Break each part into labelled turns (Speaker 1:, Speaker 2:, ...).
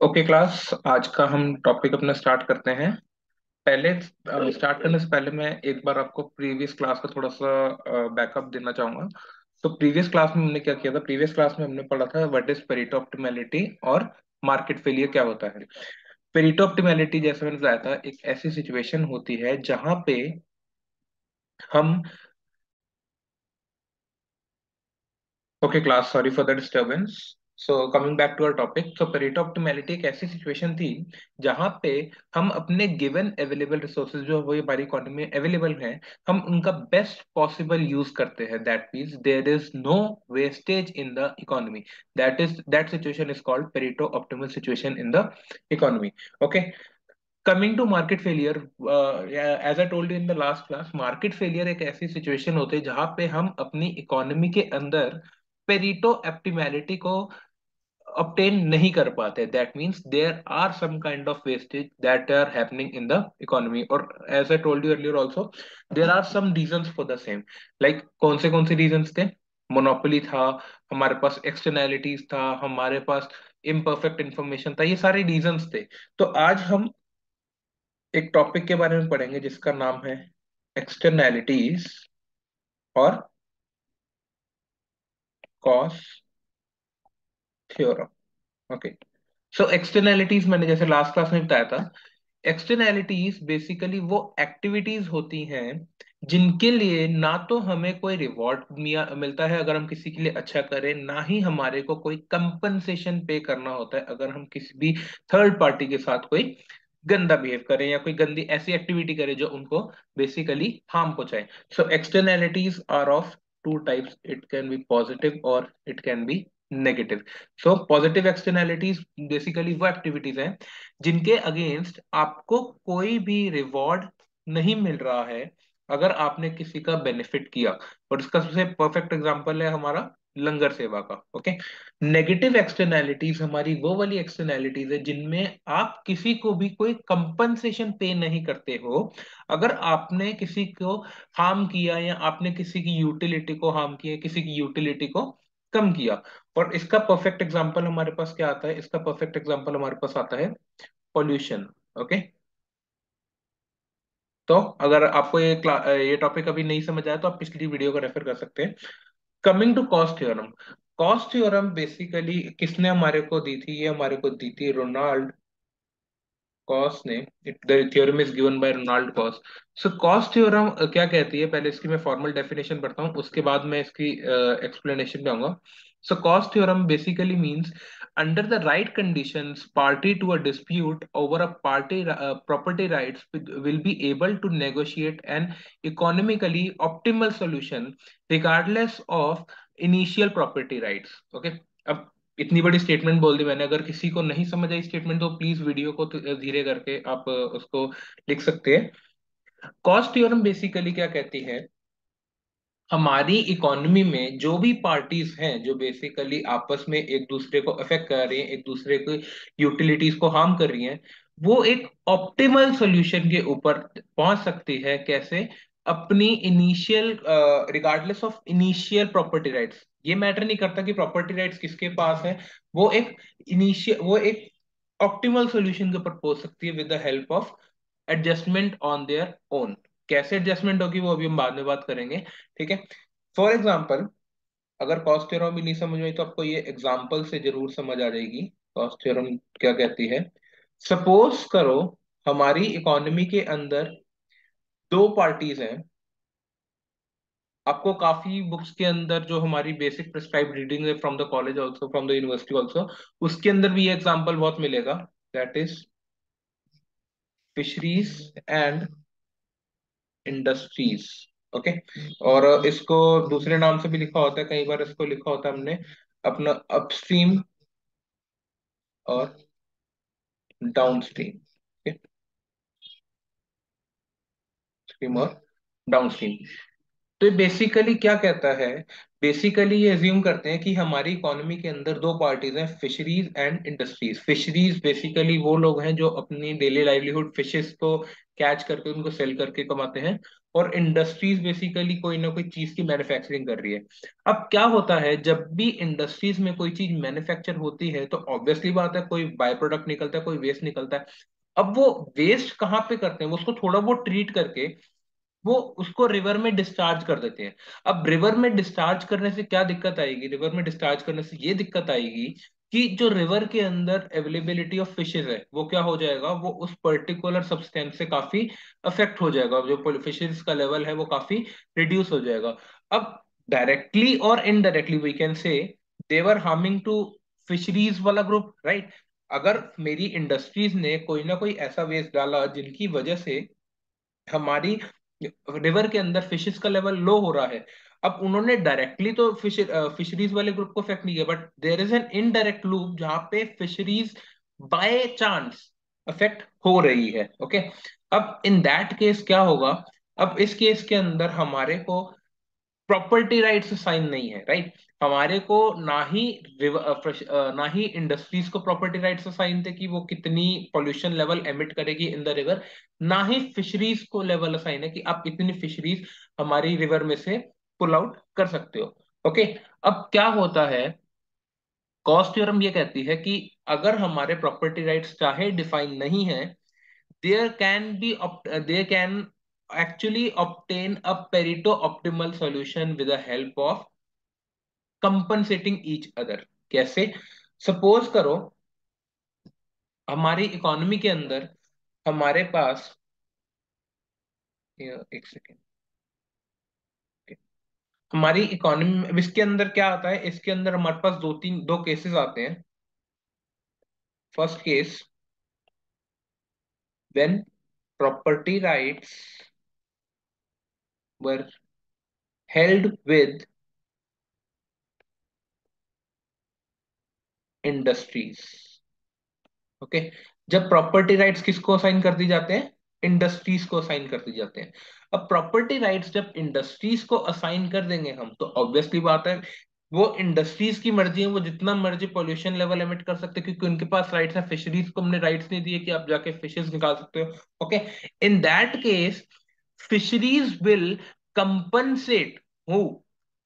Speaker 1: Okay class, आज का हम टॉपिक अपना स्टार्ट करते हैं। पहले स्टार्ट करने से पहले मैं एक बार आपको प्रीवियस क्लास का थोड़ा सा बैकअप देना चाहूंगा। तो प्रीवियस क्लास में हमने क्या किया था? प्रीवियस क्लास में हमने पढ़ा था व्हाट इज पेरेटो ऑप्टिमैलिटी और मार्केट फेलियर क्या होता है। पेरेटो ऑप्टिमैलिटी जैसे मैंने बताया था, एक ऐसी सिचुएशन होती है जहां पे हम okay class, sorry for the disturbance. So coming back to our topic, तो पेरेटो ऑप्टिमैलिटी एक ऐसी सिचुएशन थी जहां पे हम अपने गिवन अवेलेबल रिसोर्सेज जो वो हमारी इकोनॉमी में अवेलेबल हैं, हम उनका बेस्ट पॉसिबल यूज करते हैं। That means there is no wastage in the economy. That situation is called Pareto optimal situation in the economy. Okay, coming to market failure, as I told you in the last class, market failure एक ऐसी situation होती है जहां पे हम अपनी economy के अंदर पेरिटो ऑप्टिमैलिटी को obtain नहीं कर पाते। That means there are some kind of wastage that are happening in the economy. और as I told you earlier also, there are some reasons for the same. Like कौन से reasons थे? Monopoly था, हमारे पास externalities था, हमारे पास imperfect information था, ये सारे रीजंस थे। तो आज हम एक टॉपिक के बारे में पढ़ेंगे जिसका नाम है एक्सटर्नैलिटीज और कॉस्ट थ्योरम। ओके, सो एक्सटर्नैलिटीज मैंने जैसे लास्ट क्लास में बताया था, एक्सटर्नैलिटीज बेसिकली वो एक्टिविटीज होती हैं जिनके लिए ना तो हमें कोई रिवॉर्ड मिलता है अगर हम किसी के लिए अच्छा करें, ना ही हमारे को कोई कंपनसेशन पे करना होता है अगर हम किसी भी थर्ड पार्टी के साथ कोई गंदा बिहेव करें या कोई गंदी ऐसी एक्टिविटी करें जो उनको बेसिकली हार्म पहुंचाए। So externalities are of two types, it can be positive और it can be negative. So positive externalities basically वो एक्टिविटीज हैं जिनके अगेंस्ट आपको कोई भी रिवॉर्ड नहीं मिल रहा है अगर आपने किसी का बेनिफिट किया। और इसका सबसे परफेक्ट एग्जांपल है हमारा लंगर सेवा का। ओके, नेगेटिव एक्सटर्नैलिटीज हमारी वो वाली एक्सटर्नैलिटीज है जिनमें आप किसी को भी कोई कंपनसेशन पे नहीं करते हो अगर आपने किसी को हार्म किया या आपने किसी की यूटिलिटी को हार्म किया, किसी की यूटिलिटी को कम किया। और इसका परफेक्ट एग्जांपल हमारे पास क्या आता है? इसका परफेक्ट एग्जांपल हमारे पास आता है पॉल्यूशन। ओके, तो अगर आपको ये टॉपिक अभी नहीं समझ आया तो आप पिछली वीडियो को रेफर कर सकते हैं। Coming to cost theorem, cost theorem basically किसने हमारे को दी थी? ये हमारे को दी थी रोनाल्ड कॉस ने। The theorem is given by Ronald Coase. So cost theorem क्या कहती है? पहले इसकी मैं फॉर्मल डेफिनेशन पढ़ता हूँ, उसके बाद मैं इसकी एक्सप्लेनेशन पे आऊंगा। सो cost theorem basically means under the right conditions party to a dispute over a party property rights will be able to negotiate an economically optimal solution regardless of initial property rights. Okay, अब इतनी बड़ी statement बोल दी मैंने, अगर किसी को नहीं समझ आई स्टेटमेंट तो प्लीज वीडियो को धीरे करके आप उसको लिख सकते हैं। कॉस्ट थ्योरम बेसिकली क्या कहती है? हमारी इकोनॉमी में जो भी पार्टीज हैं जो बेसिकली आपस में एक दूसरे को अफेक्ट कर रही हैं, एक दूसरे को यूटिलिटीज को हार्म कर रही हैं, वो एक ऑप्टिमल सॉल्यूशन के ऊपर पहुंच सकती है। कैसे? अपनी initial, regardless of initial property rights, ये मैटर नहीं करता कि प्रॉपर्टी राइट्स किसके पास है, वो एक ऑप्टिमल सॉल्यूशन के ऊपर पहुंच सकती है with the help of adjustment on their own. कैसे एडजस्टमेंट होगी वो अभी हम बाद में बात करेंगे। ठीक है, फॉर एग्जाम्पल, अगर कॉस्ट थ्योरम भी नहीं समझ में आई तो आपको ये एग्जाम्पल से जरूर समझ आ जाएगी कॉस्ट थ्योरम क्या कहती है। सपोज करो हमारी इकोनॉमी के अंदर दो पार्टीज हैं। आपको काफी बुक्स के अंदर जो हमारी बेसिक प्रिस्क्राइब रीडिंग है from the college also, from the university also, उसके अंदर भी ये एग्जाम्पल बहुत मिलेगा। That is fisheries and industries. Okay, और इसको दूसरे नाम से भी लिखा होता है, कई बार इसको लिखा होता है हमने अपना अपस्ट्रीम और डाउनस्ट्रीम। स्ट्रीम और डाउनस्ट्रीम। तो ये बेसिकली क्या कहता है? बेसिकली ये अज्यूम करते हैं कि हमारी इकोनॉमी के अंदर दो पार्टीज हैं, fisheries and industries. Fisheries basically वो लोग हैं जो अपनी डेली लाइवलीहुड फिशेस को कैच करके उनको सेल करके कमाते हैं, और इंडस्ट्रीज बेसिकली कोई ना कोई चीज की मैन्युफैक्चरिंग कर रही है। अब क्या होता है, जब भी इंडस्ट्रीज में कोई चीज मैन्युफैक्चर होती है तो ऑब्वियसली बात है कोई बाय प्रोडक्ट निकलता है, कोई वेस्ट निकलता है। अब वो वेस्ट कहाँ पे करते हैं, वो उसको थोड़ा बहुत ट्रीट करके वो उसको रिवर में डिस्चार्ज कर देते हैं। अब रिवर में डिस्चार्ज करने से क्या दिक्कत आएगी, रिवर में डिस्चार्ज करने से ये दिक्कत आएगी कि जो रिवर के अंदर अवेलेबिलिटी ऑफ फिशेज है वो क्या हो जाएगा, वो उस पर्टिकुलर सब्सटेंस से काफी अफेक्ट हो जाएगा, जो फिशेज का लेवल है वो काफी रिड्यूस हो जाएगा। अब डायरेक्टली और indirectly we can say they are harming to fisheries वाला ग्रुप, राइट। अगर मेरी इंडस्ट्रीज ने कोई ना कोई ऐसा वेस्ट डाला जिनकी वजह से हमारी रिवर के अंदर फिशेस का लेवल लो हो रहा है, अब उन्होंने डायरेक्टली तो फिशरीज वाले ग्रुप को इफेक्ट नहीं किया, but there is an indirect loop जहां पे फिशरीज बाय चांस अफेक्ट हो रही है। ओके, अब इन दैट केस क्या होगा, अब इस केस के अंदर हमारे को प्रॉपर्टी राइट्स साइन नहीं है, राइट। हमारे को ना ही ना ही इंडस्ट्रीज को प्रॉपर्टी राइट्स साइन थे कि वो कितनी पोल्यूशन लेवल एमिट करेगी इन द रिवर, ना ही फिशरीज को लेवल असाइन है कि आप इतनी फिशरीज हमारी रिवर में से पुल आउट कर सकते हो। ओके, अब क्या होता है, कॉस्ट थ्योरम ये कहती है कि अगर हमारे प्रॉपर्टी राइट्स चाहे डिफाइन नहीं है, there can be they can actually obtain a Pareto optimal solution with the help of compensating each other। कैसे, सपोज करो हमारी इकोनॉमी के अंदर हमारे पास, एक सेकेंड, हमारी इकोनॉमी में इसके अंदर क्या आता है, इसके अंदर हमारे पास दो केसेस आते हैं। First case, when property rights were held with industries. Okay, जब प्रॉपर्टी राइट्स किसको असाइन कर दी जाते हैं, इंडस्ट्रीज को असाइन कर दी जाते हैं। अब प्रॉपर्टी राइट्स जब इंडस्ट्रीज को असाइन कर देंगे हम, तो ऑब्वियसली बात है वो इंडस्ट्रीज की मर्जी है, वो जितना मर्जी पोल्यूशन लेवल एमिट कर सकते हैं क्योंकि उनके पास राइट्स है। फिशरीज को हमने राइट्स नहीं दिए कि आप जाके फिशेस निकाल सकते हो। Okay, in that case fisheries will compensate who?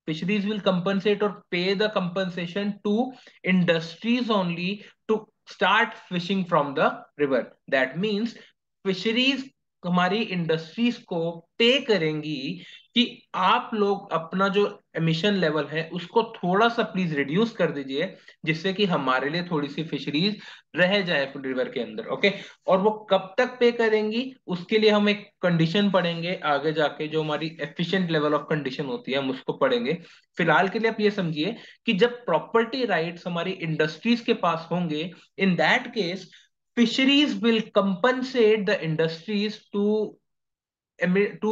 Speaker 1: Fisheries will compensate or pay the compensation to industries only to start fishing from the river. That means fisheries हमारी इंडस्ट्रीज को पे करेंगी कि आप लोग अपना जो एमिशन लेवल है उसको थोड़ा सा प्लीज रिड्यूस कर दीजिए, जिससे कि हमारे लिए थोड़ी सी फिशरीज रह जाए रिवर के अंदर। ओके, और वो कब तक पे करेंगी उसके लिए हम एक कंडीशन पढ़ेंगे आगे जाके, जो हमारी एफिशिएंट लेवल ऑफ कंडीशन होती है हम उसको पढ़ेंगे। फिलहाल के लिए आप ये समझिए कि जब प्रॉपर्टी राइट्स हमारी इंडस्ट्रीज के पास होंगे, in that case fisheries will compensate the industries to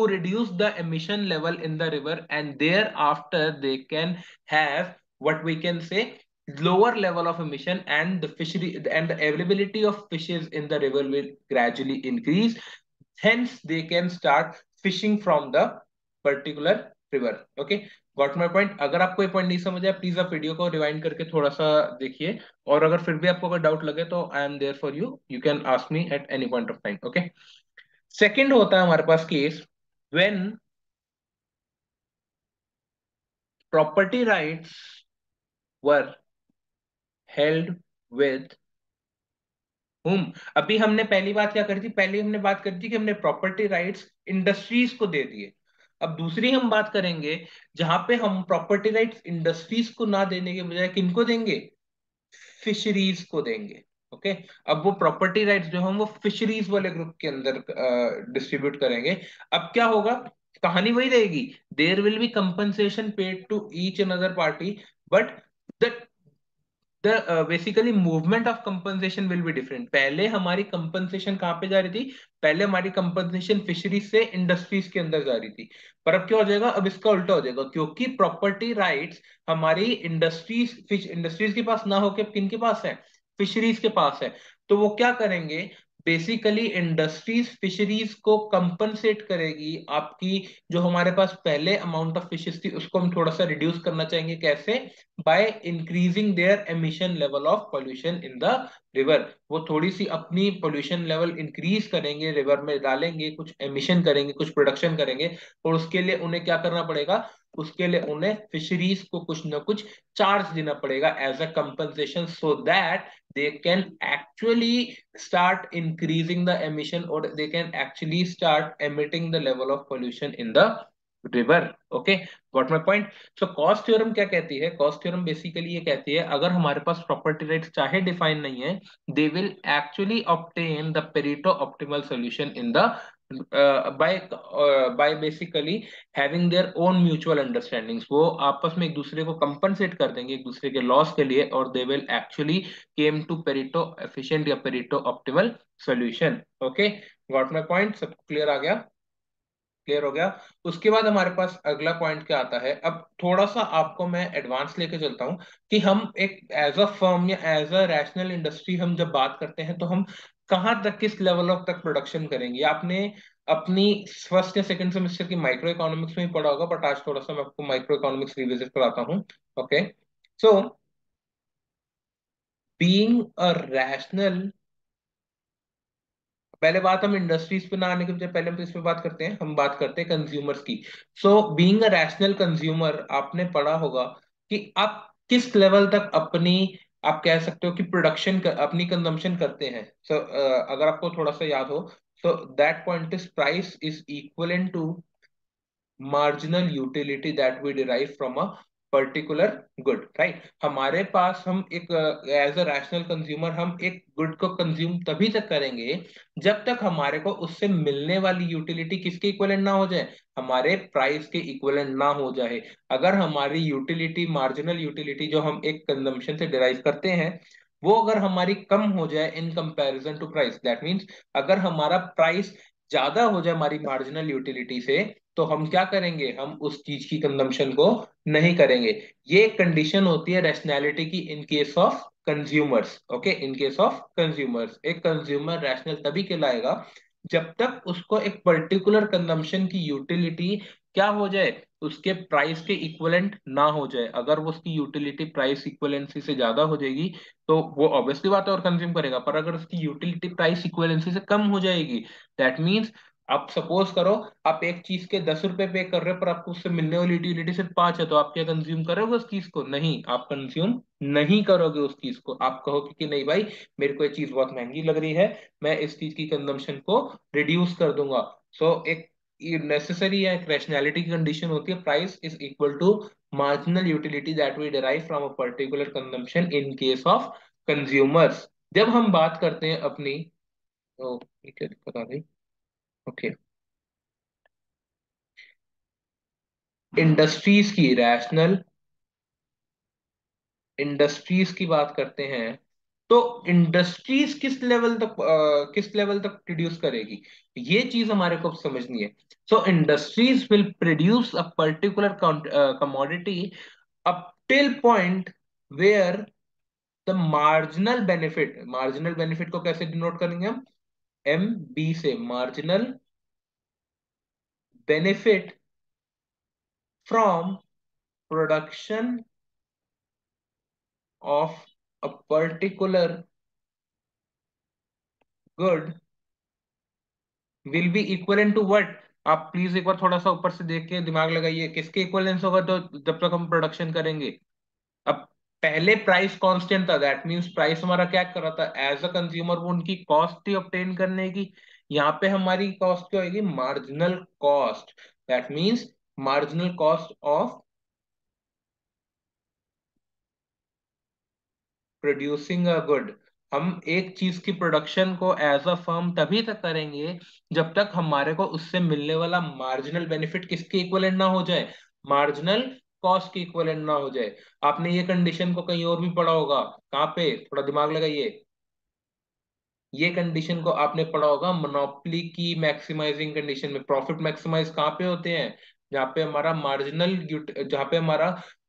Speaker 1: reduce the emission level in the river, and thereafter they can have what we can say lower level of emission, and the fishery and the availability of fishes in the river will gradually increase, hence they can start fishing from the particular river। okay, got my point. अगर आपको ये point नहीं समझ आया please आप video को rewind करके थोड़ा सा देखिए, और अगर फिर भी आपको अगर डाउट लगे तो I am there for you, you can ask me at any point of time. Okay, second होता है हमारे पास case when property rights were held with whom. अभी हमने पहली बात क्या करी थी, पहली हमने बात करी थी कि हमने प्रॉपर्टी राइट्स इंडस्ट्रीज को दे दिए। अब दूसरी हम बात करेंगे जहां पे हम प्रॉपर्टी राइट्स इंडस्ट्रीज को ना देने के बजाय किनको देंगे, फिशरीज को देंगे। ओके, अब वो प्रॉपर्टी राइट्स जो हम वो फिशरीज वाले ग्रुप के अंदर डिस्ट्रीब्यूट करेंगे। अब क्या होगा, कहानी वही रहेगी, there will be compensation paid to each another party, but the basically movement of compensation will be different. पहले हमारी कंपनसेशन कहाँ पे जा रही थी, पहले हमारी कंपनसेशन फिशरीज से इंडस्ट्रीज के अंदर जा रही थी, पर अब क्या हो जाएगा, अब इसका उल्टा हो जाएगा, क्योंकि प्रॉपर्टी राइट्स हमारी इंडस्ट्रीज फिश इंडस्ट्रीज के पास ना होके किन के पास है, फिशरीज के पास है। तो वो क्या करेंगे, बेसिकली इंडस्ट्रीज फिशरीज को कंपनसेट करेगी। आपकी जो हमारे पास पहले अमाउंट ऑफ फिशेस थी उसको हम थोड़ा सा रिड्यूस करना चाहेंगे, कैसे? By increasing there emission level of pollution in the river. वो थोड़ी सी अपनी पोल्यूशन लेवल इंक्रीज करेंगे, रिवर में डालेंगे, कुछ एमिशन करेंगे, कुछ प्रोडक्शन करेंगे, और उसके लिए उन्हें क्या करना पड़ेगा? उसके लिए उन्हें फिशरीज को कुछ ना कुछ चार्ज देना पड़ेगा as a compensation, so that they can actually start increasing the emission, or they can actually start emitting the level of pollution in the river. Okay, got my point? So cost theorem क्या कहती है? cost theorem basically ये कहती है, अगर हमारे पास property rights चाहे define नहीं है, they will actually obtain the Pareto optimal solution in the by basically having their own mutual understandings। वो आपस में एक दूसरे को compensate कर देंगे एक दूसरे के लॉस के लिए, और they will actually came to Pareto efficient या Pareto optimal solution। Okay, got my point? सब क्लियर आ गया? क्लियर हो गया। उसके बाद हमारे पास अगला पॉइंट क्या आता है? अब थोड़ा सा आपको मैं एडवांस लेके चलता हूं कि हम एक एज अ फर्म या एज अ रैशनल इंडस्ट्री हम जब बात करते हैं तो हम कहाँ तक, किस लेवल ऑफ तक प्रोडक्शन करेंगे। आपने अपनी फर्स्ट या सेकंड सेमेस्टर की माइक्रो इकोनॉमिक्स में ही पढ़ा होगा, बट आज थोड़ा सा मैं आपको माइक्रो इकोनॉमिक्स रिविजिट कराता हूँ। Okay, so being a rational, पहले बात हम इंडस्ट्रीज पे ना आने के बजाय पहले हम इस पे बात करते हैं, हम बात करते हैं कंज्यूमर्स की। सो बीइंग अ रैशनल कंज्यूमर, आपने पढ़ा होगा कि आप किस लेवल तक अपनी, आप कह सकते हो कि प्रोडक्शन अपनी कंजम्पशन करते हैं। सो अगर आपको थोड़ा सा याद हो, so that point is price is equivalent to marginal utility that we derive from a particular good, right? हमारे पास हम एक एज अ रैशनल कंज्यूमर हम एक गुड को कंज्यूम तभी तक करेंगे जब तक हमारे को उससे मिलने वाली यूटिलिटी किसके इक्विवेलेंट ना हो जाए? हमारे प्राइस के इक्विवेलेंट ना हो जाए। अगर हमारी यूटिलिटी, मार्जिनल यूटिलिटी जो हम एक कंजम्पशन से डिराइव करते हैं, वो अगर हमारी कम हो जाए in comparison to price, that means अगर हमारा प्राइस ज्यादा हो जाए हमारी मार्जिनल यूटिलिटी से, तो हम क्या करेंगे? हम उस चीज की कंजम्पशन को नहीं करेंगे। ये एक कंडीशन होती है रैशनैलिटी की इन case of consumers. Okay, in case of consumers एक कंज्यूमर रैशनल तभी कहलाएगा जब तक उसको एक पर्टिकुलर कंजम्पशन की यूटिलिटी क्या हो जाए? उसके प्राइस के इक्विवेलेंट ना हो जाए। अगर वो उसकी यूटिलिटी प्राइस इक्विवेलेंसी से ज्यादा हो जाएगी तो वो ऑब्वियसली बात है और कंज्यूम करेगा, पर अगर उसकी यूटिलिटी प्राइस इक्विवेलेंसी से कम हो जाएगी, दैट मीन्स आप सपोज करो आप एक चीज के 10 रुपए पे कर रहे हो पर आपको उससे मिलने वाली यूटिलिटी सिर्फ 5 है, तो आप क्या कंज्यूम करोगे उस चीज को? नहीं, आप कंज्यूम नहीं करोगे उस चीज को। आप कहोगे कि नहीं भाई, मेरे को ये चीज बहुत महंगी लग रही है, मैं इस चीज की कंजम्पशन को रिड्यूस कर दूंगा। सो एक नेसेसरी है, एक रैशनैलिटी की कंडीशन होती है, price is equal to marginal utility that we derive from a particular consumption in case of consumers. जब हम बात करते हैं अपनी, ओ ये क्या दिक्कत आ गई? ओके, इंडस्ट्रीज की, रैशनल इंडस्ट्रीज की बात करते हैं, तो इंडस्ट्रीज किस लेवल तक प्रोड्यूस करेगी, ये चीज हमारे को समझनी है। So industries will produce a particular commodity up till point where the marginal benefit को कैसे डिनोट करेंगे हम? एम बी से, marginal benefit from production of a particular good will be equivalent to what? आप प्लीज एक बार थोड़ा सा ऊपर से देख के दिमाग लगाइए, किसके इक्वलेंस होगा तो जब तक हम प्रोडक्शन करेंगे? अब पहले प्राइस कांस्टेंट था, दैट मींस प्राइस हमारा क्या कर रहा था एज अ कंज्यूमर, वो उनकी कॉस्ट थी ऑब्टेन करने की। यहाँ पे हमारी कॉस्ट क्या होगी? Marginal cost, that means marginal cost of producing a good. हम एक चीज की प्रोडक्शन को एज अ फर्म तभी तक करेंगे जब तक हमारे को उससे मिलने वाला मार्जिनल बेनिफिट किसके इक्विवेलेंट ना हो जाए? मार्जिनल कॉस्ट के इक्विवेलेंट ना हो जाए। आपने ये कंडीशन को कहीं और भी पढ़ा होगा, कहाँ पे? थोड़ा दिमाग लगाइए। ये कंडीशन को आपने पढ़ा होगा मोनोपोली की मैक्सिमाइजिंग कंडीशन में। प्रॉफिट मैक्सिमाइज कहाँ पे होते हैं? जहाँ पे हमारा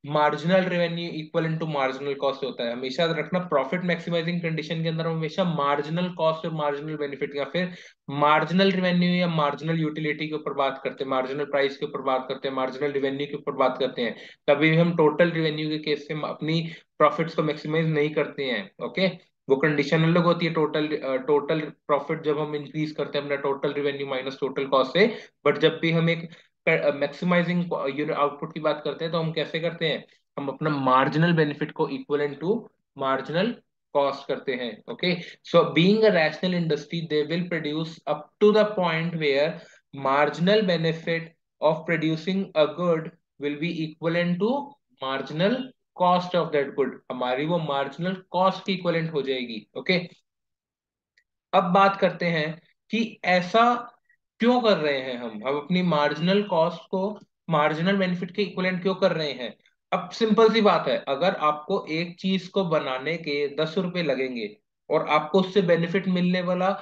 Speaker 1: marginal revenue equal to marginal cost होता है। हमेशा याद रखना, प्रॉफिट मैक्सिमाइजिंग कंडीशन के अंदर हम हमेशा मार्जिनल कॉस्ट और मार्जिनल बेनिफिट या फिर मार्जिनल रेवेन्यू या मार्जिनल यूटिलिटी के ऊपर बात करते हैं, मार्जिनल प्राइस के ऊपर बात करते हैं, मार्जिनल रेवेन्यू के ऊपर बात करते हैं। कभी भी हम टोटल रेवेन्यू के केस से हम अपनी प्रॉफिट्स को मैक्सिमाइज नहीं करते हैं। ओके, वो कंडीशन अलग होती है, टोटल टोटल प्रॉफिट जब हम इंक्रीज करते हैं अपना total revenue minus total cost से। बट जब भी हम एक मैक्सिमाइजिंग यूनिट आउटपुट की बात करते हैं तो हम कैसे करते हैं, हम अपना मार्जिनल बेनिफिट को इक्वलेंट टू मार्जिनल कॉस्ट करते हैं। Okay, so being a rational industry they will produce up to the point where marginal benefit of producing a good will be equivalent to marginal cost of that good. हमारी वो marginal cost की equivalent हो जाएगी। Okay, अब बात करते हैं कि ऐसा क्यों कर रहे हैं हम अपनी मार्जिनल कॉस्ट को मार्जिनल बेनिफिट के इक्विवेलेंट क्यों कर रहे हैं। अब सिंपल सी बात है, अगर आपको एक चीज को बनाने के 10 रुपए लगेंगे और आपको उससे बेनिफिट मिलने वाला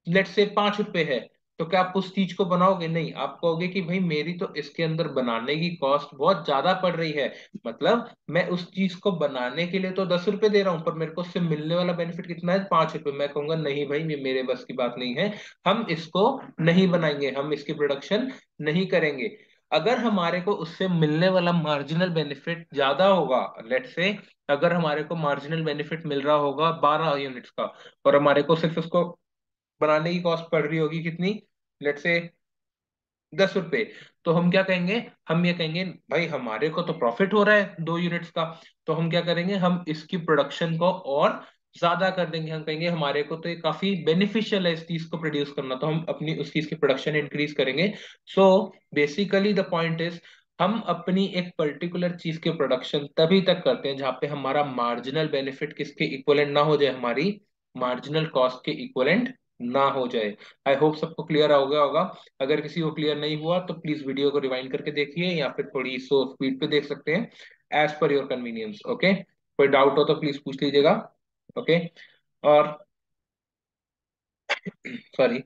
Speaker 1: लेट से 5 रुपए है, तो क्या आप उस चीज को बनाओगे? नहीं, आप कहोगे कि भाई मेरी तो इसके अंदर बनाने की कॉस्ट बहुत ज्यादा पड़ रही है, मतलब मैं उस चीज को बनाने के लिए तो 10 रुपए दे रहा हूं पर मेरे को उससे मिलने वाला बेनिफिट कितना है? 5 रुपए। मैं कहूंगा नहीं भाई, ये मेरे बस की बात नहीं है, हम इसको नहीं बनाएंगे, हम इसकी प्रोडक्शन नहीं करेंगे। अगर हमारे को उससे मिलने वाला मार्जिनल बेनिफिट ज्यादा होगा, लेट से अगर हमारे को मार्जिनल बेनिफिट मिल रहा होगा 12 यूनिट्स का और हमारे को सिर्फ उसको बनाने की कॉस्ट पड़ रही होगी कितनी, लेट से 10 रुपए, तो हम क्या कहेंगे, हम ये कहेंगे भाई हमारे को तो प्रॉफिट हो रहा है 2 यूनिट्स का, तो हम क्या करेंगे, हम इसकी प्रोडक्शन को और ज्यादा कर देंगे। हम कहेंगे हमारे को तो ये काफी बेनिफिशियल है इस चीज को प्रोड्यूस करना, तो हम अपनी उस चीज की प्रोडक्शन इंक्रीज करेंगे। So basically the point is, हम अपनी एक पर्टिकुलर चीज की प्रोडक्शन तभी तक करते हैं जहां पे हमारा मार्जिनल बेनिफिट किसके इक्वलेंट ना हो जाए, हमारी मार्जिनल कॉस्ट के इक्वलेंट ना हो जाए। आई होप सबको क्लियर हो गया होगा। अगर किसी को क्लियर नहीं हुआ तो प्लीज वीडियो को रिवाइंड करके देखिए या फिर थोड़ी सो स्पीड पे देख सकते हैं, as per your convenience. Okay, कोई डाउट हो तो प्लीज पूछ लीजिएगा। ओके, और सॉरी,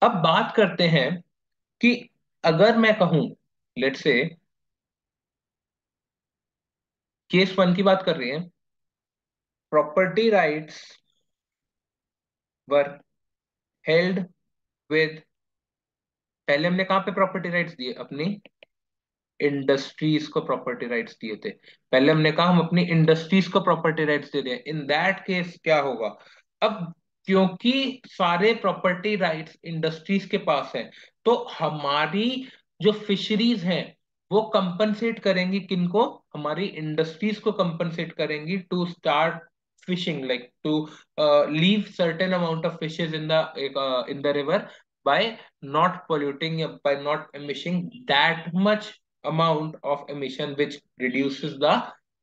Speaker 1: अब बात करते हैं कि अगर मैं कहूं, लेट से केस वन की बात कर रही है, property rights were held with, पहले हमने कहाँ पे प्रॉपर्टी राइट्स दिए, अपनी इंडस्ट्रीज को प्रॉपर्टी राइट्स दिए थे। पहले हमने कहा हम अपनी इंडस्ट्रीज को प्रॉपर्टी राइट्स दे रहे हैं, इन दैट केस क्या होगा, अब क्योंकि सारे प्रॉपर्टी राइट्स इंडस्ट्रीज के पास हैं, तो हमारी जो फिशरीज हैं वो कंपनसेट करेंगी किनको, हमारी इंडस्ट्रीज को कंपनसेट करेंगी to start fishing, like to leave certain amount of fishes in the river by not polluting, by not emitting that much amount of emission which reduces the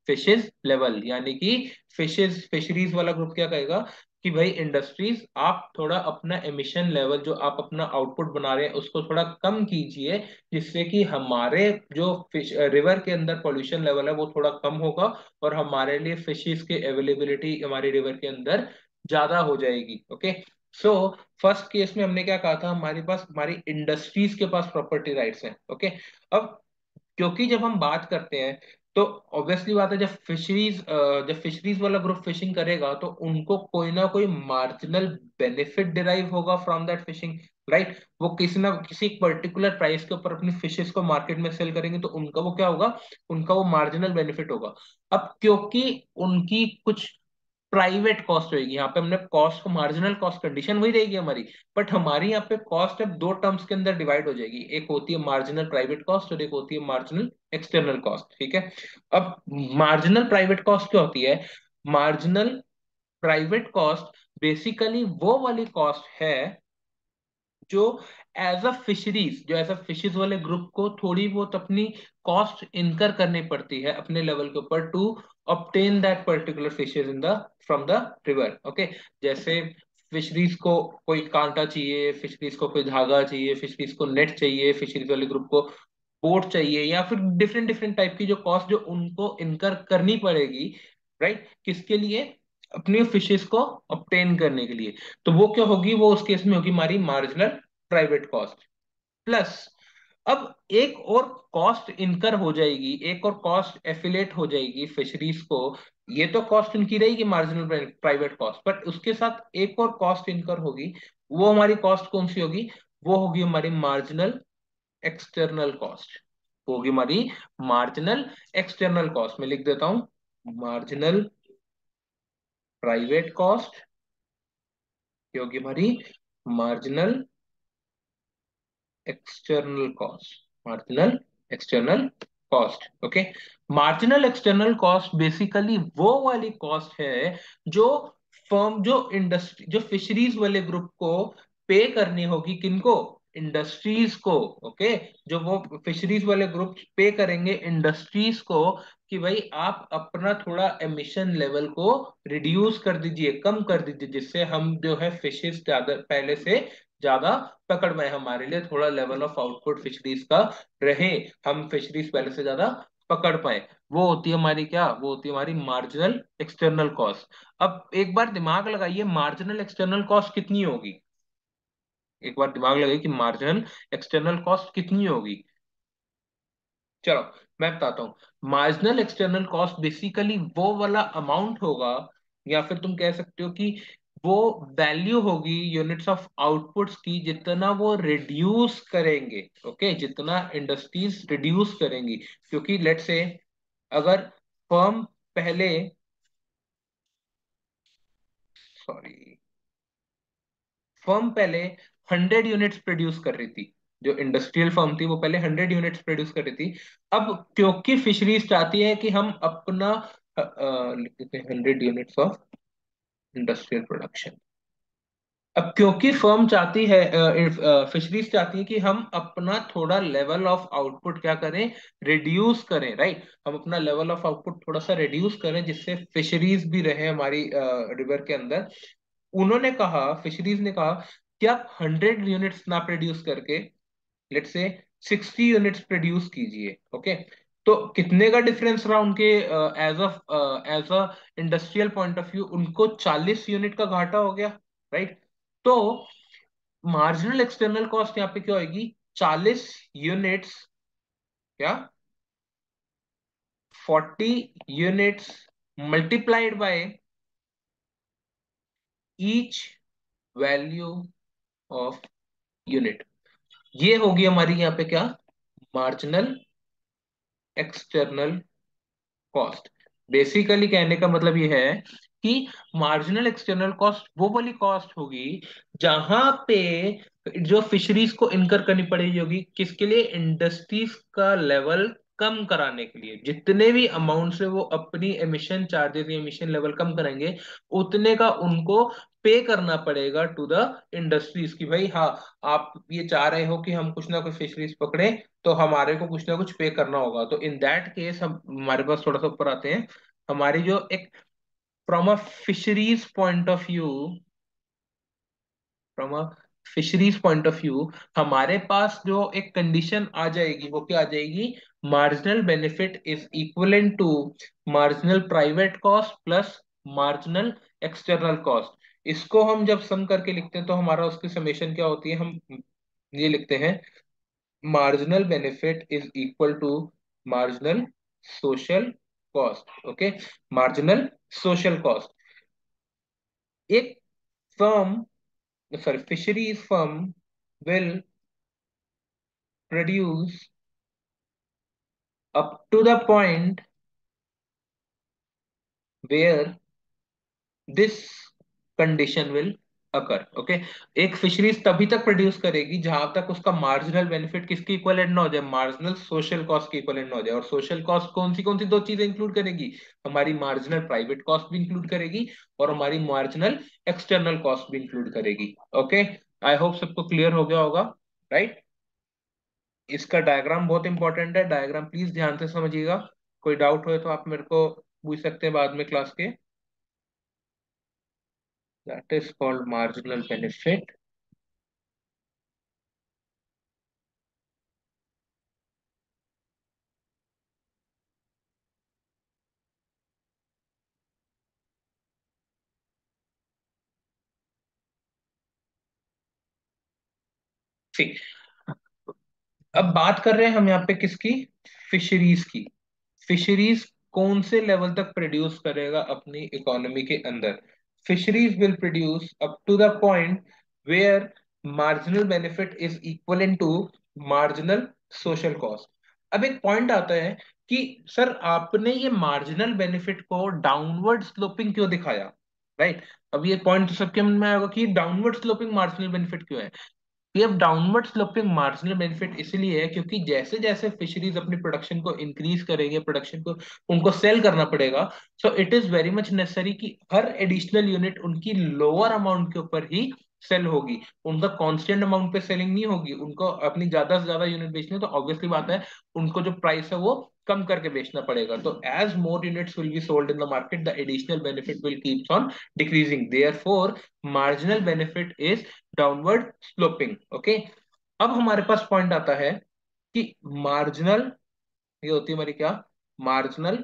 Speaker 1: fishes level। यानी कि fisheries वाला group क्या कहेगा कि भाई industries आप थोड़ा अपना एमिशन लेवल, जो आप अपना आउटपुट बना रहे हैं उसको थोड़ा कम कीजिए, जिससे कि हमारे जो फिश रिवर के अंदर पोल्यूशन लेवल है वो थोड़ा कम होगा और हमारे लिए फिशेस की अवेलेबिलिटी हमारी रिवर के अंदर ज्यादा हो जाएगी। ओके, सो फर्स्ट केस में हमने क्या कहा था, हमारे पास हमारी इंडस्ट्रीज के पास प्रॉपर्टी राइट्स हैं। ओके, अब क्योंकि जब हम बात करते हैं तो ऑब्वियसली बात है, जब फिशरीज वाला ग्रुप फिशिंग करेगा तो उनको कोई ना कोई मार्जिनल बेनिफिट डिराइव होगा फ्रॉम दैट फिशिंग, राइट। वो किसी ना किसी पर्टिकुलर प्राइस के ऊपर अपनी फिशेस को मार्केट में सेल करेंगे तो उनका वो क्या होगा, उनका वो मार्जिनल बेनिफिट होगा। अब क्योंकि उनकी कुछ प्राइवेट कॉस्ट होगी, यहाँ पे हमने कॉस्ट को मार्जिनल कॉस्ट कंडीशन वही रहेगी हमारी, बट हमारी यहाँ पे कॉस्ट अब दो टर्म्स के अंदर डिवाइड हो जाएगी, एक होती है मार्जिनल प्राइवेट कॉस्ट और एक होती है मार्जिनल एक्सटर्नल कॉस्ट। ठीक है, अब मार्जिनल प्राइवेट कॉस्ट क्या होती है, मार्जिनल प्राइवेट कॉस्ट बेसिकली वो वाली कॉस्ट है जो एज अ फिशेज वाले ग्रुप को थोड़ी बहुत अपनी कॉस्ट इनकर करनी पड़ती है अपने लेवल के ऊपर to obtain that particular fishes in the from the river. Okay, जैसे फिशरीज को कोई कांटा चाहिए, फिशरीज को कोई धागा चाहिए, फिशरीज को नेट चाहिए, फिशरीज वाले ग्रुप को बोट चाहिए, या फिर डिफरेंट डिफरेंट टाइप की जो कॉस्ट जो उनको इनकर करनी पड़ेगी, राइट, किसके लिए, अपनी फिशेस को ऑब्टेन करने के लिए, तो वो क्या होगी, वो उस केस में होगी हमारी मार्जिनल प्राइवेट कॉस्ट प्लस अब एक और कॉस्ट इनकर हो जाएगी, एक और कॉस्ट एफिलेट हो जाएगी फिशरीज को। ये तो कॉस्ट इनकी रहेगी मार्जिनल प्राइवेट कॉस्ट, बट उसके साथ एक और कॉस्ट इनकर होगी। वो हमारी कॉस्ट कौन सी होगी? वो होगी हमारी मार्जिनल एक्सटर्नल कॉस्ट। वो होगी हमारी मार्जिनल एक्सटर्नल कॉस्ट। मैं लिख देता हूं, मार्जिनल प्राइवेट कॉस्ट ये होगी हमारी marginal external cost. Marginal external cost, okay. Marginal external cost basically वो वाली कॉस्ट है जो फर्म, जो इंडस्ट्री, जो फिशरीज वाले ग्रुप को पे करनी होगी। किनको? इंडस्ट्रीज को, ओके। जो वो फिशरीज वाले ग्रुप पे करेंगे इंडस्ट्रीज को कि भाई आप अपना थोड़ा एमिशन लेवल को रिड्यूस कर दीजिए, कम कर दीजिए, जिससे हम जो है फिशेस ज्यादा पहले से ज्यादा पकड़ में, हमारे लिए थोड़ा लेवल ऑफ आउटपुट फिशरीज का रहे, हम फिशरीज पहले से ज्यादा पकड़ पाए। वो होती है हमारी क्या? वो होती है हमारी मार्जिनल एक्सटर्नल कॉस्ट। अब एक बार दिमाग लगाइए, मार्जिनल एक्सटर्नल कॉस्ट कितनी होगी? एक बार दिमाग लगाइए कि मार्जिनल एक्सटर्नल कॉस्ट कितनी होगी। चलो मैं बताता हूँ। मार्जिनल एक्सटर्नल कॉस्ट बेसिकली वो वाला अमाउंट होगा, या फिर तुम कह सकते हो कि वो वैल्यू होगी यूनिट्स ऑफ आउटपुट्स की, जितना वो रिड्यूस करेंगे, ओके, जितना इंडस्ट्रीज रिड्यूस करेंगी। क्योंकि लेट से अगर फर्म पहले, सॉरी, फर्म पहले 100 यूनिट्स प्रोड्यूस कर रही थी, जो इंडस्ट्रियल फर्म थी वो पहले 100 यूनिट्स प्रोड्यूस कर रही थी। अब क्योंकि फिशरीज चाहती है कि हम अपना लिख देते हैं 100 यूनिट्स ऑफ इंडस्ट्रियल प्रोडक्शन। अब क्योंकि फर्म चाहती है, फिशरीज चाहती है कि हम अपना थोड़ा लेवल ऑफ आउटपुट क्या करें, रिड्यूस करें, राइट। हम अपना लेवल ऑफ आउटपुट थोड़ा सा रिड्यूस करें जिससे फिशरीज भी रहे हमारी रिवर के अंदर। उन्होंने कहा, फिशरीज ने कहा कि आप 100 यूनिट्स ना प्रोड्यूस करके लेट से 60 यूनिट्स प्रोड्यूस कीजिए, ओके। तो कितने का डिफरेंस रहा उनके as a industrial point of view? उनको 40 यूनिट का घाटा हो गया, राइट। तो मार्जिनल एक्सटर्नल कॉस्ट यहाँ पे क्या होगी? 40 यूनिट्स, क्या, 40 units multiplied by each value of unit. ये होगी हमारी यहाँ पे क्या? Marginal external cost. बेसिकली कहने का मतलब ये है कि मार्जिनल एक्सटर्नल कॉस्ट वो वाली कॉस्ट होगी जहां पे जो फिशरीज को इनकर करनी पड़ेगी होगी, किसके लिए? इंडस्ट्रीज का लेवल कम कराने के लिए। जितने भी अमाउंट से वो अपनी एमिशन चार्जेस या एमिशन लेवल कम कराएंगे, उतने का उनको पे करना पड़ेगा टू द इंडस्ट्रीज की भाई हाँ, आप ये चाह रहे हो कि हम कुछ ना कुछ फिशरीज पकड़े, तो हमारे को कुछ ना कुछ पे करना होगा। तो इन दैट केस हम, हमारे पास थोड़ा सा ऊपर आते हैं, हमारी जो एक from a fisheries point of view, from a fisheries point of view हमारे पास जो एक कंडीशन आ जाएगी वो क्या आ जाएगी? Marginal benefit is equivalent to marginal private cost plus marginal external cost. इसको हम जब सम करके लिखते हैं तो हमारा उसकी समेशन क्या होती है? हम ये लिखते हैं, marginal benefit is equal to marginal social cost, okay। marginal social cost, एक firm, sorry, fisheries firm will produce up to the point where this condition will occur, okay. एक फिशरीज तभी तक प्रोड्यूस करेगी जहां तक उसका मार्जिनल बेनिफिट किसके equivalent ना हो जाए? मार्जिनल सोशल कॉस्ट के इक्वलेंट ना हो जाए। और सोशल कॉस्ट कौन सी दो चीजें इंक्लूड करेगी? हमारी मार्जिनल प्राइवेट कॉस्ट भी इंक्लूड करेगी और हमारी मार्जिनल एक्सटर्नल कॉस्ट भी इंक्लूड करेगी, ओके। आई होप सबको क्लियर हो गया होगा, राइट। इसका डायग्राम बहुत इंपॉर्टेंट है, डायग्राम प्लीज ध्यान से समझिएगा। कोई डाउट हो तो आप मेरे को पूछ सकते हैं बाद में क्लास के। That is called marginal benefit. अब बात कर रहे हैं हम यहाँ पे किसकी, फिशरीज की। फिशरीज कौन से लेवल तक प्रोड्यूस करेगा अपनी इकोनॉमी के अंदर? Fisheries will produce up to the point where marginal benefit is equal to marginal social cost. अब एक पॉइंट आता है कि सर आपने ये मार्जिनल बेनिफिट को डाउनवर्ड स्लोपिंग क्यों दिखाया, राइट? अब ये पॉइंट तो सबके मन में आएगा कि डाउनवर्ड स्लोपिंग मार्जिनल बेनिफिट क्यों है। ये अब डाउनवर्ड स्लोपिंग मार्जिनल बेनिफिट इसलिए है क्योंकि जैसे जैसे फिशरीज अपनी प्रोडक्शन को इंक्रीज करेंगे, प्रोडक्शन को उनको सेल करना पड़ेगा, so it is very much necessary कि हर एडिशनल यूनिट उनकी लोअर अमाउंट के ऊपर ही सेल होगी। उनका कांस्टेंट अमाउंट पे सेलिंग नहीं होगी, उनको अपनी ज्यादा से ज्यादा यूनिट बेचनी है तो ऑब्वियसली बात है उनको जो प्राइस है वो कम करके बेचना पड़ेगा। तो as more units will be sold in the market, the additional benefit will keeps on decreasing, therefore marginal benefit is downward sloping. Okay, अब हमारे पास पॉइंट आता है कि मार्जिनल, ये होती है हमारी क्या, marginal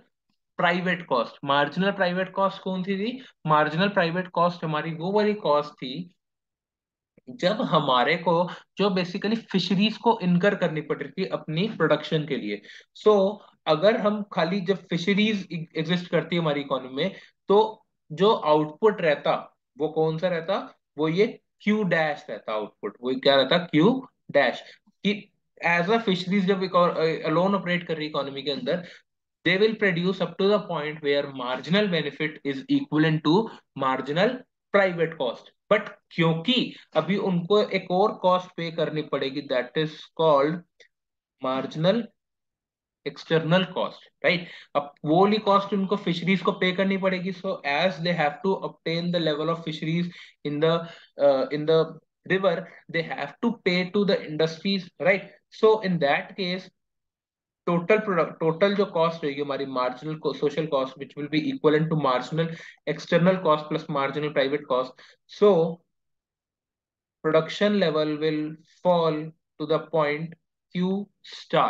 Speaker 1: private cost. Marginal private cost कौन सी थी? मार्जिनल प्राइवेट कॉस्ट हमारी वो वाली कॉस्ट थी जब हमारे को जो बेसिकली फिशरीज को इनकर करनी पड़ रही थी अपनी प्रोडक्शन के लिए। सो अगर हम खाली जब फिशरीज एग्जिस्ट करती है हमारी इकोनॉमी में, तो जो आउटपुट रहता वो कौन सा रहता? वो ये क्यू डैश रहता आउटपुट। वो क्या रहता? Q dash. कि एज अ फिशरीज जब अलोन ऑपरेट कर रही इकोनॉमी के अंदर, they will produce up to the point where marginal benefit is equivalent to marginal private cost। But क्योंकि अभी उनको एक और कॉस्ट पे करनी पड़ेगी, that is called marginal external cost, right? अब वो वाली कॉस्ट उनको फिशरीज को पे करनी पड़ेगी। So as they have to obtain the level of fisheries in the river, they have to pay to the industries, right? So in that case, total product, total जो cost रहेगी हमारी marginal social cost which will be equal to marginal external cost plus marginal private cost. So production level will fall to the point Q star।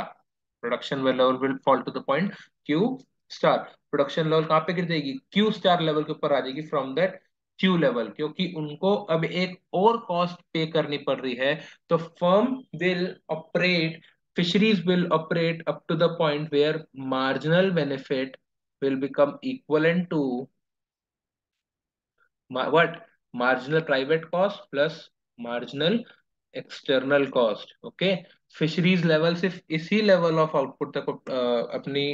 Speaker 1: Production level will fall to the point Q star। Production level कहाँ पे गिर जाएगी? Q star level के ऊपर आ जाएगी from that Q level, क्योंकि उनको अब एक और कॉस्ट पे करनी पड़ रही है। तो firm will operate, fisheries will operate up to the point where marginal benefit will become equivalent to what? Marginal private cost plus marginal external cost. Okay, fisheries level सिर्फ इसी लेवल ऑफ आउटपुट तक अपनी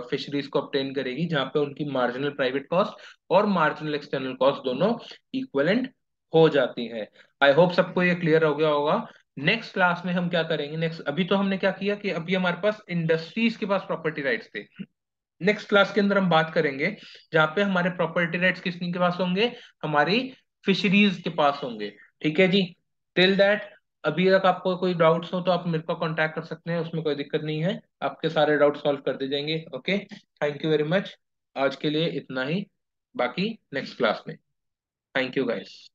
Speaker 1: fisheries को obtain करेगी जहां पे उनकी marginal private cost और मार्जिनल एक्सटर्नल कॉस्ट दोनों इक्विवेलेंट हो जाती है। आई होप सबको ये क्लियर हो गया होगा। नेक्स्ट क्लास में हम क्या करेंगे, नेक्स्ट अभी तो हमने क्या किया कि अभी हमारे पास इंडस्ट्रीज के पास प्रॉपर्टी राइट्स थे। नेक्स्ट क्लास के अंदर हम बात करेंगे जहाँ पे हमारे प्रॉपर्टी राइट्स किसके के पास होंगे? हमारी फिशरीज के पास होंगे। ठीक है जी। टिल दैट, अभी तक आपको कोई डाउट्स हो तो आप मेरे को कांटेक्ट कर सकते हैं, उसमें कोई दिक्कत नहीं है, आपके सारे डाउट सॉल्व कर दिए जाएंगे। Okay, thank you very much. आज के लिए इतना ही, बाकी नेक्स्ट क्लास में। Thank you guys.